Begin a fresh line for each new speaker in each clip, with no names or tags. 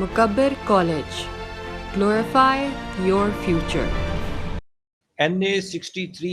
Mukabbir College. Glorify your future.
NA 63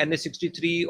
NA 63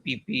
PP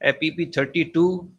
PP 32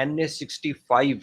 NA 65,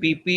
PP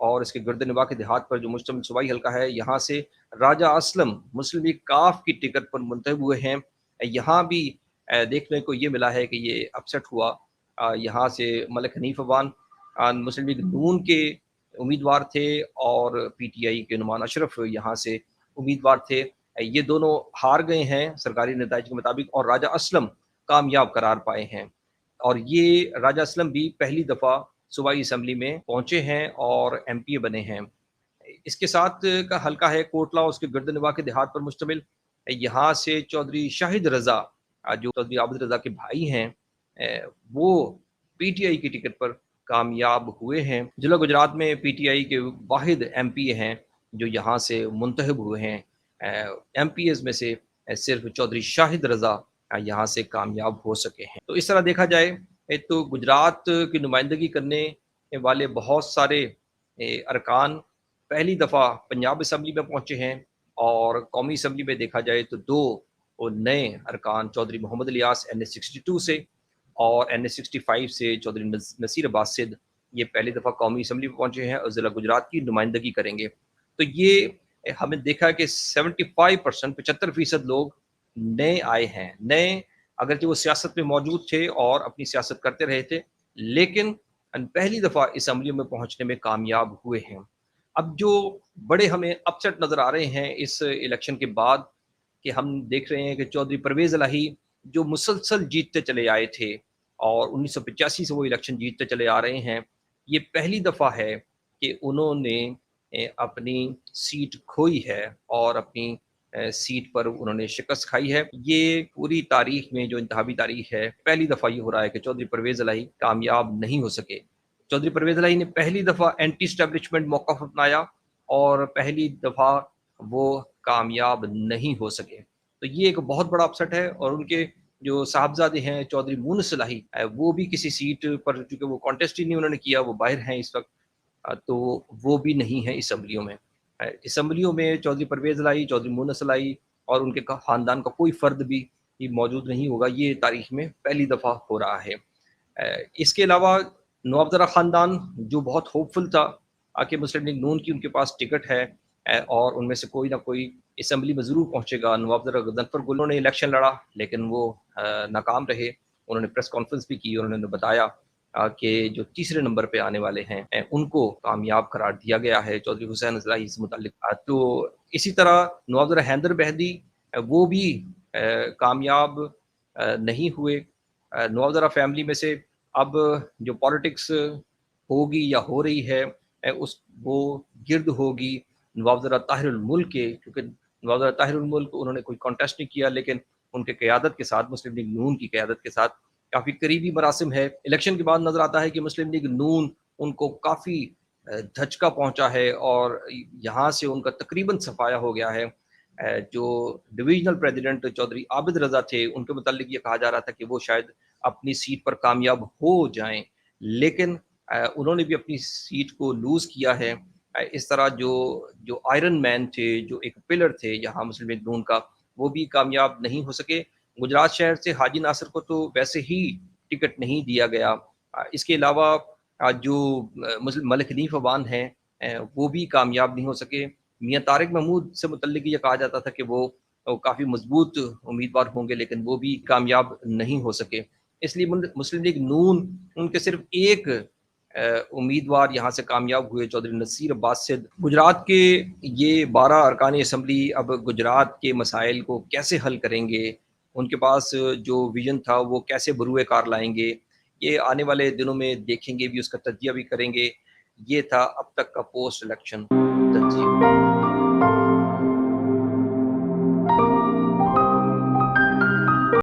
اور اس کے گرد نواح کے دیہات پر جو مشتمل صوبائی حلقہ ہے، یہاں سے راجہ اسلم مسلم لیگ کاف کی ٹکٹ پر منتخب ہوئے ہیں۔ یہاں بھی دیکھنے کو یہ ملا ہے کہ یہ اپسٹ ہوا۔ یہاں سے ملک حنیف افغان مسلم لیگ نون کے امیدوار تھے، اور پی ٹی آئی کے نعمان اشرف یہاں سے امیدوار تھے۔ یہ دونوں ہار گئے ہیں سرکاری نتائج کے مطابق، اور راجہ اسلم کامیاب قرار پائے ہیں۔ اور یہ راجہ اسلم بھی پہلی دفعہ صوبائی اسمبلی میں پہنچے ہیں اور ایم پی اے بنے ہیں۔ اس کے ساتھ کا حلقہ ہے کوٹلہ، اس کے گرد نواح کے دیہات پر مشتمل۔ یہاں سے چودھری شاہد رضا جو چودھری عابد رضا کے بھائی ہیں، وہ پی ٹی آئی کی ٹکٹ پر کامیاب ہوئے ہیں۔ ضلع گجرات میں پی ٹی آئی کے واحد ایم پی اے ہیں جو یہاں سے منتخب ہوئے ہیں۔ ایم پی ایز میں سے صرف چودھری شاہد رضا یہاں سے کامیاب ہو سکے ہیں۔ تو اس طرح دیکھا جائے تو گجرات کی نمائندگی کرنے والے بہت سارے ارکان پہلی دفعہ پنجاب اسمبلی میں پہنچے ہیں، اور قومی اسمبلی میں دیکھا جائے تو دو نئے ارکان چودھری محمد الیاس این ایس 62 سے اور این ایس 65 سے چودھری نصیر عباس سدھ، یہ پہلی دفعہ قومی اسمبلی میں پہنچے ہیں اور ضلع گجرات کی نمائندگی کریں گے۔ تو یہ ہمیں دیکھا کہ 75% 75% لوگ نئے آئے ہیں، نئے اگرچہ وہ سیاست میں موجود تھے اور اپنی سیاست کرتے رہے تھے، لیکن پہلی دفعہ اسمبلیوں میں پہنچنے میں کامیاب ہوئے ہیں۔ اب جو بڑے ہمیں اپسٹ نظر آ رہے ہیں اس الیکشن کے بعد، کہ ہم دیکھ رہے ہیں کہ چودھری پرویز الہی جو مسلسل جیتتے چلے آئے تھے اور 1985 سے وہ الیکشن جیتتے چلے آ رہے ہیں، یہ پہلی دفعہ ہے کہ انہوں نے اپنی سیٹ کھوئی ہے اور اپنی سیٹ پر انہوں نے شکست کھائی ہے۔ یہ پوری تاریخ میں جو انتخابی تاریخ ہے، پہلی دفعہ یہ ہو رہا ہے کہ چودھری پرویز الہی کامیاب نہیں ہو سکے۔ چودھری پرویز الہی نے پہلی دفعہ اینٹی اسٹیبلشمنٹ موقف اپنایا اور پہلی دفعہ وہ کامیاب نہیں ہو سکے۔ تو یہ ایک بہت بڑا اپسٹ ہے، اور ان کے جو صاحبزادے ہیں چودھری مونس الہی، وہ بھی کسی سیٹ پر، چونکہ وہ کانٹیسٹ ہی نہیں انہوں نے کیا، وہ باہر ہیں اس وقت، تو وہ بھی نہیں ہیں اسمبلیوں میں۔ اسمبلیوں میں چودھری پرویز الہی، چودھری مونس الہی اور ان کے خاندان کا کوئی فرد بھی موجود نہیں ہوگا۔ یہ تاریخ میں پہلی دفعہ ہو رہا ہے۔ اس کے علاوہ نواب زرہ خاندان جو بہت ہوپ فل تھا کہ مسلم لیگ نون کی ان کے پاس ٹکٹ ہے اور ان میں سے کوئی نہ کوئی اسمبلی میں ضرور پہنچے گا، نواب زرہ غضنفر گلوں نے الیکشن لڑا لیکن وہ ناکام رہے۔ انہوں نے پریس کانفرنس بھی کی اور انہوں نے بتایا کہ جو تیسرے نمبر پہ آنے والے ہیں ان کو کامیاب قرار دیا گیا ہے چودھری حسین اصلاحی سے متعلق۔ تو اسی طرح نواب زرہ حیدر بہدی وہ بھی کامیاب نہیں ہوئے۔ نواب زرہ فیملی میں سے اب جو پالیٹکس ہوگی یا ہو رہی ہے وہ گرد ہوگی نواب زرہ طاہر الملک کے، کیونکہ نواب زرہ طاہر الملک انہوں نے کوئی کانٹیسٹ نہیں کیا، لیکن ان کے قیادت کے ساتھ، مسلم لیگ نون کی قیادت کے ساتھ کافی قریبی مراسم ہے۔ الیکشن کے بعد نظر آتا ہے کہ مسلم لیگ نون ان کو کافی دھچکا پہنچا ہے اور یہاں سے ان کا تقریباً صفایا ہو گیا ہے۔ جو ڈویژنل پریزیڈنٹ چودھری عابد رضا تھے، ان کے متعلق یہ کہا جا رہا تھا کہ وہ شاید اپنی سیٹ پر کامیاب ہو جائیں، لیکن انہوں نے بھی اپنی سیٹ کو لوز کیا ہے۔ اس طرح جو آئرن مین تھے، جو ایک پلر تھے یہاں مسلم لیگ نون کا، وہ بھی کامیاب نہیں ہو سکے۔ گجرات شہر سے حاجی ناصر کو تو ویسے ہی ٹکٹ نہیں دیا گیا۔ اس کے علاوہ جو ملک حنیف افغان ہیں وہ بھی کامیاب نہیں ہو سکے۔ میاں طارق محمود سے متعلق یہ کہا جاتا تھا کہ وہ کافی مضبوط امیدوار ہوں گے، لیکن وہ بھی کامیاب نہیں ہو سکے۔ اس لیے مسلم لیگ نون ان کے صرف ایک امیدوار یہاں سے کامیاب ہوئے، چودھری نصیر عباس سدھ۔ گجرات کے یہ 12 ارکان اسمبلی اب گجرات کے مسائل کو کیسے حل کریں گے، ان کے پاس جو ویژن تھا وہ کیسے بروئے کار لائیں گے، یہ آنے والے دنوں میں دیکھیں گے بھی، اس کا تجزیہ بھی کریں گے۔ یہ تھا اب تک کا پوسٹ الیکشن تجزیہ۔